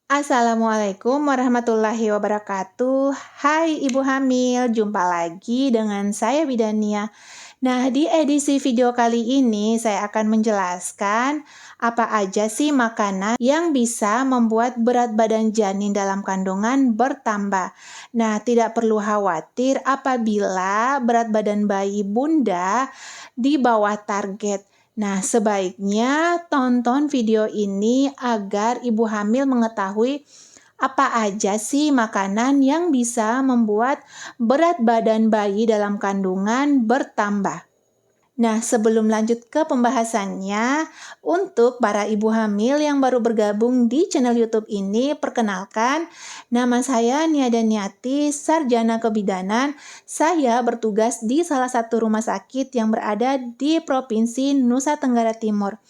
Assalamualaikum warahmatullahi wabarakatuh. Hai Ibu Hamil, jumpa lagi dengan saya Bidania. Nah, di edisi video kali ini saya akan menjelaskan apa aja sih makanan yang bisa membuat berat badan janin dalam kandungan bertambah. Nah, tidak perlu khawatir apabila berat badan bayi bunda di bawah target. Nah, sebaiknya tonton video ini agar ibu hamil mengetahui apa aja sih makanan yang bisa membuat berat badan bayi dalam kandungan bertambah. Nah, sebelum lanjut ke pembahasannya, untuk para ibu hamil yang baru bergabung di channel YouTube ini, perkenalkan, nama saya Nia Daniati, Sarjana Kebidanan. Saya bertugas di salah satu rumah sakit yang berada di Provinsi Nusa Tenggara Timur.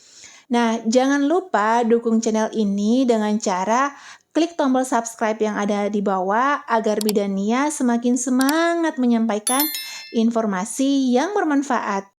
Nah, jangan lupa dukung channel ini dengan cara klik tombol subscribe yang ada di bawah agar Bidania semakin semangat menyampaikan informasi yang bermanfaat.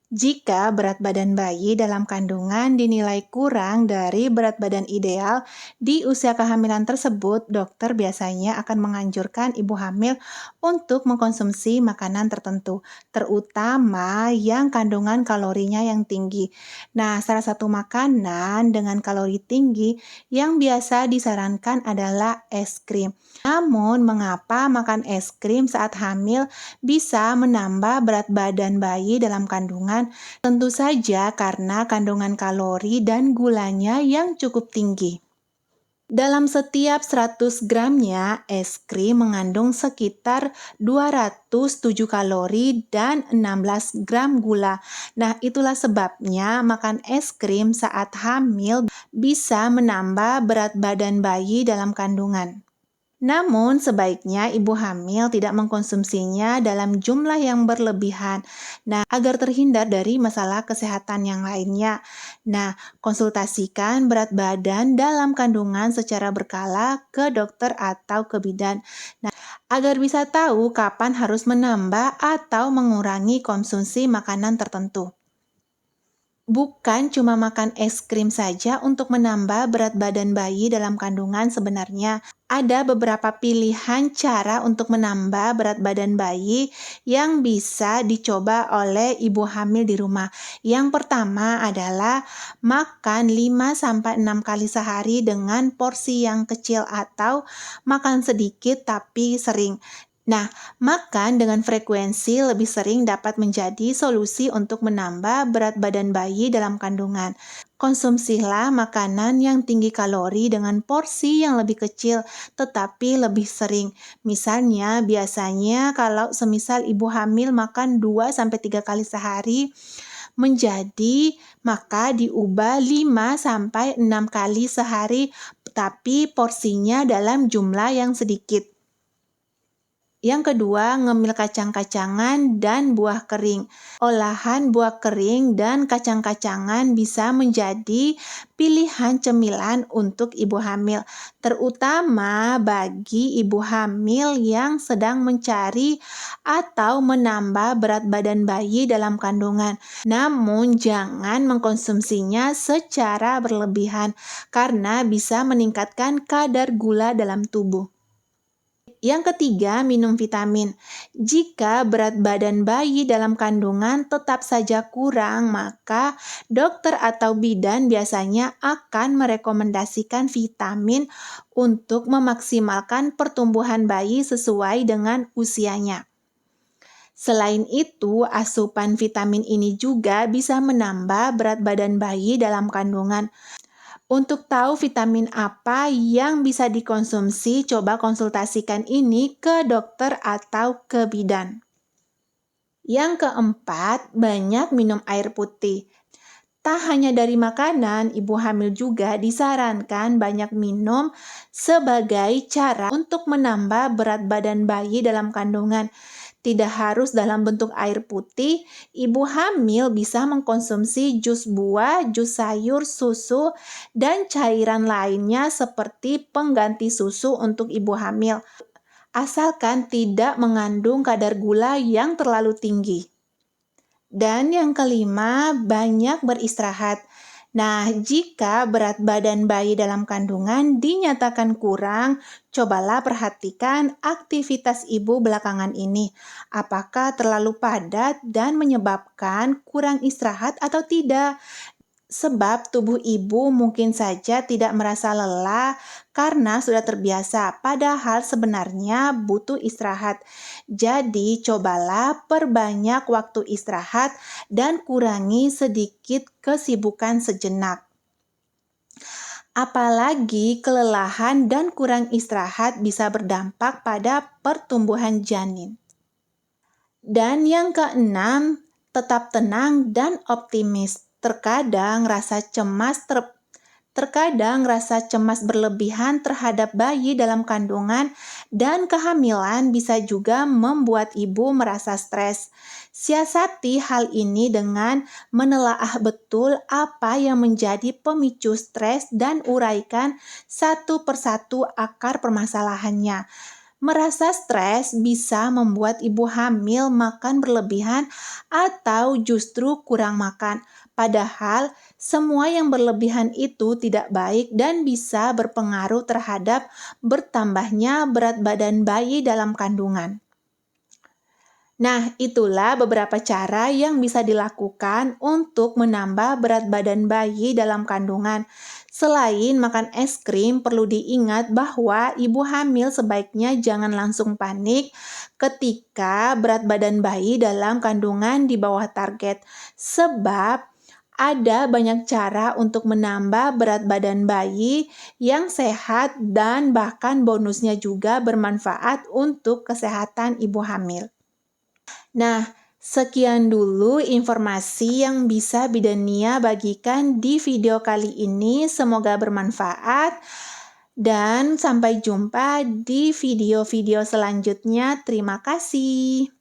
Jika berat badan bayi dalam kandungan dinilai kurang dari berat badan ideal di usia kehamilan tersebut, dokter biasanya akan menganjurkan ibu hamil untuk mengkonsumsi makanan tertentu, terutama yang kandungan kalorinya yang tinggi. Nah, salah satu makanan dengan kalori tinggi yang biasa disarankan adalah es krim. Namun, mengapa makan es krim saat hamil bisa menambah berat badan bayi dalam kandungan? Tentu saja karena kandungan kalori dan gulanya yang cukup tinggi. Dalam setiap 100 gramnya, es krim mengandung sekitar 207 kalori dan 16 gram gula. Nah, itulah sebabnya makan es krim saat hamil bisa menambah berat badan bayi dalam kandungan. Namun, sebaiknya ibu hamil tidak mengkonsumsinya dalam jumlah yang berlebihan. Nah, agar terhindar dari masalah kesehatan yang lainnya. Nah, konsultasikan berat badan dalam kandungan secara berkala ke dokter atau ke bidan. Nah, agar bisa tahu kapan harus menambah atau mengurangi konsumsi makanan tertentu. Bukan cuma makan es krim saja untuk menambah berat badan bayi dalam kandungan sebenarnya. Ada beberapa pilihan cara untuk menambah berat badan bayi yang bisa dicoba oleh ibu hamil di rumah. Yang pertama adalah makan 5-6 kali sehari dengan porsi yang kecil atau makan sedikit tapi sering. Nah, makan dengan frekuensi lebih sering dapat menjadi solusi untuk menambah berat badan bayi dalam kandungan. Konsumsilah makanan yang tinggi kalori dengan porsi yang lebih kecil tetapi lebih sering. Misalnya, biasanya kalau semisal ibu hamil makan 2-3 kali sehari, maka diubah 5-6 kali sehari tapi porsinya dalam jumlah yang sedikit. Yang kedua, ngemil kacang-kacangan dan buah kering. Olahan buah kering dan kacang-kacangan bisa menjadi pilihan cemilan untuk ibu hamil, terutama bagi ibu hamil yang sedang mencari atau menambah berat badan bayi dalam kandungan. Namun, jangan mengkonsumsinya secara berlebihan karena bisa meningkatkan kadar gula dalam tubuh. Yang ketiga, minum vitamin. Jika berat badan bayi dalam kandungan tetap saja kurang, maka dokter atau bidan biasanya akan merekomendasikan vitamin untuk memaksimalkan pertumbuhan bayi sesuai dengan usianya. Selain itu, asupan vitamin ini juga bisa menambah berat badan bayi dalam kandungan. Untuk tahu vitamin apa yang bisa dikonsumsi, coba konsultasikan ini ke dokter atau ke bidan. Yang keempat, banyak minum air putih. Tak hanya dari makanan, ibu hamil juga disarankan banyak minum sebagai cara untuk menambah berat badan bayi dalam kandungan. Tidak harus dalam bentuk air putih, ibu hamil bisa mengkonsumsi jus buah, jus sayur, susu, dan cairan lainnya seperti pengganti susu untuk ibu hamil, asalkan tidak mengandung kadar gula yang terlalu tinggi. Dan yang kelima, banyak beristirahat. Nah, jika berat badan bayi dalam kandungan dinyatakan kurang, cobalah perhatikan aktivitas ibu belakangan ini. Apakah terlalu padat dan menyebabkan kurang istirahat atau tidak? Sebab tubuh ibu mungkin saja tidak merasa lelah karena sudah terbiasa, padahal sebenarnya butuh istirahat. Jadi, cobalah perbanyak waktu istirahat dan kurangi sedikit kesibukan sejenak. Apalagi kelelahan dan kurang istirahat bisa berdampak pada pertumbuhan janin. Dan yang keenam, tetap tenang dan optimis. Terkadang rasa cemas berlebihan terhadap bayi dalam kandungan dan kehamilan bisa juga membuat ibu merasa stres. Siasati hal ini dengan menelaah betul apa yang menjadi pemicu stres dan uraikan satu persatu akar permasalahannya. Merasa stres bisa membuat ibu hamil makan berlebihan atau justru kurang makan. Padahal semua yang berlebihan itu tidak baik dan bisa berpengaruh terhadap bertambahnya berat badan bayi dalam kandungan. Nah, itulah beberapa cara yang bisa dilakukan untuk menambah berat badan bayi dalam kandungan. Selain makan es krim, perlu diingat bahwa ibu hamil sebaiknya jangan langsung panik ketika berat badan bayi dalam kandungan di bawah target. Sebab ada banyak cara untuk menambah berat badan bayi yang sehat dan bahkan bonusnya juga bermanfaat untuk kesehatan ibu hamil. Nah, sekian dulu informasi yang bisa Bidania bagikan di video kali ini. Semoga bermanfaat dan sampai jumpa di video-video selanjutnya. Terima kasih.